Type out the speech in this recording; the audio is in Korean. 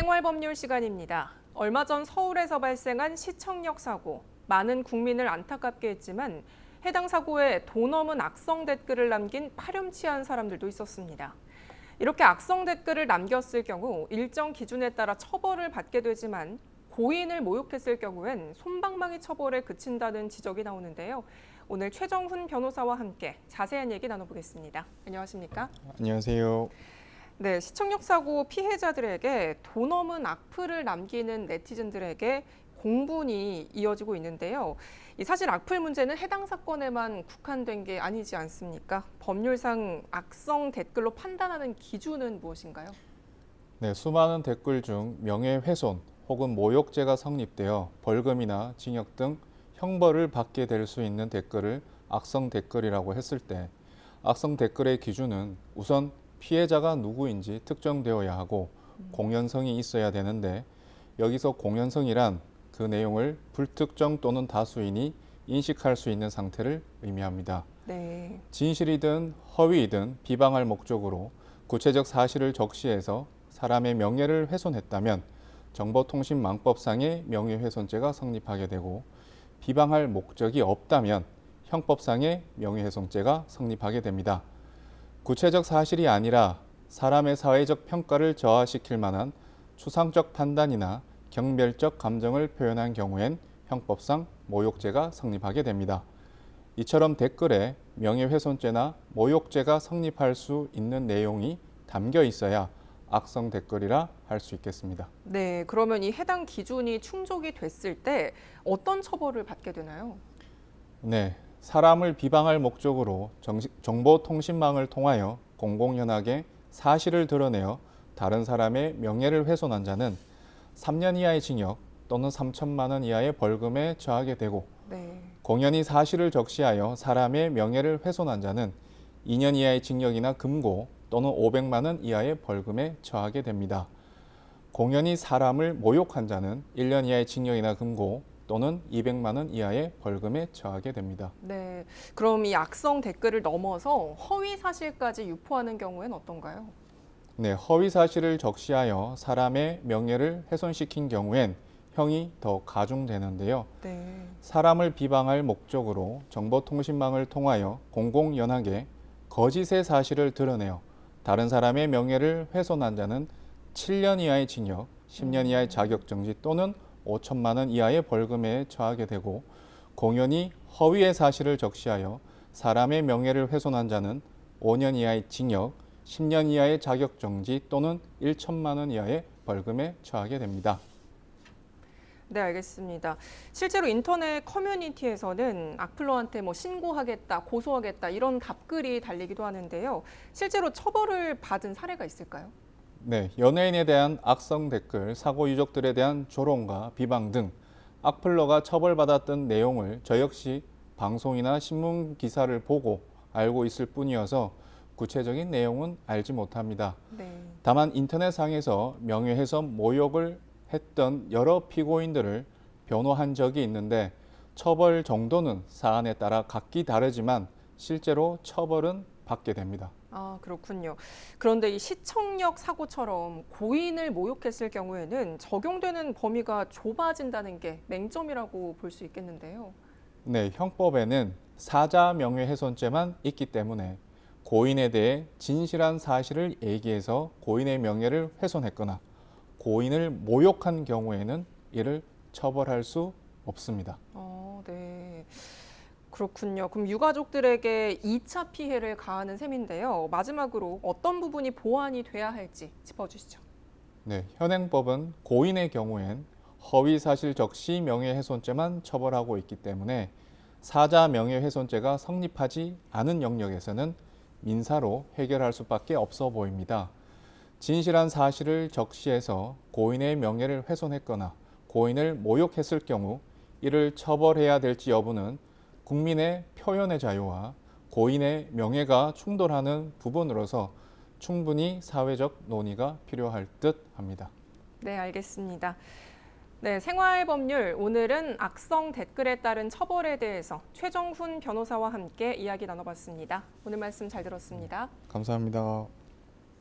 생활법률 시간입니다. 얼마 전 서울에서 발생한 시청역 사고, 많은 국민을 안타깝게 했지만 해당 사고에 도 넘은 악성 댓글을 남긴 파렴치한 사람들도 있었습니다. 이렇게 악성 댓글을 남겼을 경우 일정 기준에 따라 처벌을 받게 되지만 고인을 모욕했을 경우엔 솜방망이 처벌에 그친다는 지적이 나오는데요. 오늘 최정훈 변호사와 함께 자세한 얘기 나눠보겠습니다. 안녕하십니까? 안녕하세요. 네, 시청역 사고 피해자들에게 도 넘은 악플을 남기는 네티즌들에게 공분이 이어지고 있는데요. 사실 악플 문제는 해당 사건에만 국한된 게 아니지 않습니까? 법률상 악성 댓글로 판단하는 기준은 무엇인가요? 네, 수많은 댓글 중 명예훼손 혹은 모욕죄가 성립되어 벌금이나 징역 등 형벌을 받게 될 수 있는 댓글을 악성 댓글이라고 했을 때 악성 댓글의 기준은 우선 피해자가 누구인지 특정되어야 하고 공연성이 있어야 되는데 여기서 공연성이란 그 내용을 불특정 또는 다수인이 인식할 수 있는 상태를 의미합니다. 네. 진실이든 허위이든 비방할 목적으로 구체적 사실을 적시해서 사람의 명예를 훼손했다면 정보통신망법상의 명예훼손죄가 성립하게 되고 비방할 목적이 없다면 형법상의 명예훼손죄가 성립하게 됩니다. 구체적 사실이 아니라 사람의 사회적 평가를 저하시킬 만한 추상적 판단이나 경멸적 감정을 표현한 경우엔 형법상 모욕죄가 성립하게 됩니다. 이처럼 댓글에 명예훼손죄나 모욕죄가 성립할 수 있는 내용이 담겨 있어야 악성 댓글이라 할 수 있겠습니다. 네, 그러면 이 해당 기준이 충족이 됐을 때 어떤 처벌을 받게 되나요? 네, 사람을 비방할 목적으로 정보통신망을 통하여 공공연하게 사실을 드러내어 다른 사람의 명예를 훼손한 자는 3년 이하의 징역 또는 3천만 원 이하의 벌금에 처하게 되고 네. 공연히 사실을 적시하여 사람의 명예를 훼손한 자는 2년 이하의 징역이나 금고 또는 500만 원 이하의 벌금에 처하게 됩니다. 공연히 사람을 모욕한 자는 1년 이하의 징역이나 금고 또는 200만 원 이하의 벌금에 처하게 됩니다. 네, 그럼 이 악성 댓글을 넘어서 허위 사실까지 유포하는 경우엔 어떤가요? 네, 허위 사실을 적시하여 사람의 명예를 훼손시킨 경우엔 형이 더 가중되는데요. 네. 사람을 비방할 목적으로 정보통신망을 통하여 공공연하게 거짓의 사실을 드러내어 다른 사람의 명예를 훼손한 자는 7년 이하의 징역, 10년 이하의 자격정지 또는 5천만 원 이하의 벌금에 처하게 되고 공연히 허위의 사실을 적시하여 사람의 명예를 훼손한 자는 5년 이하의 징역, 10년 이하의 자격정지 또는 1천만 원 이하의 벌금에 처하게 됩니다. 네, 알겠습니다. 실제로 인터넷 커뮤니티에서는 악플러한테 신고하겠다, 고소하겠다 이런 답글이 달리기도 하는데요. 실제로 처벌을 받은 사례가 있을까요? 네, 연예인에 대한 악성 댓글, 사고 유족들에 대한 조롱과 비방 등 악플러가 처벌받았던 내용을 저 역시 방송이나 신문 기사를 보고 알고 있을 뿐이어서 구체적인 내용은 알지 못합니다. 네. 다만 인터넷상에서 명예훼손 모욕을 했던 여러 피고인들을 변호한 적이 있는데 처벌 정도는 사안에 따라 각기 다르지만 실제로 처벌은 받게 됩니다. 아, 그렇군요. 그런데 이 시청역 사고처럼 고인을 모욕했을 경우에는 적용되는 범위가 좁아진다는 게 맹점이라고 볼 수 있겠는데요. 네, 형법에는 사자 명예훼손죄만 있기 때문에 고인에 대해 진실한 사실을 얘기해서 고인의 명예를 훼손했거나 고인을 모욕한 경우에는 이를 처벌할 수 없습니다. 네. 그렇군요. 그럼 유가족들에게 2차 피해를 가하는 셈인데요. 마지막으로 어떤 부분이 보완이 돼야 할지 짚어주시죠. 네, 현행법은 고인의 경우엔 허위 사실 적시 명예훼손죄만 처벌하고 있기 때문에 사자 명예훼손죄가 성립하지 않은 영역에서는 민사로 해결할 수밖에 없어 보입니다. 진실한 사실을 적시해서 고인의 명예를 훼손했거나 고인을 모욕했을 경우 이를 처벌해야 될지 여부는 국민의 표현의 자유와 고인의 명예가 충돌하는 부분으로서 충분히 사회적 논의가 필요할 듯 합니다. 네, 알겠습니다. 네, 생활법률 오늘은 악성 댓글에 따른 처벌에 대해서 최정훈 변호사와 함께 이야기 나눠봤습니다. 오늘 말씀 잘 들었습니다. 감사합니다.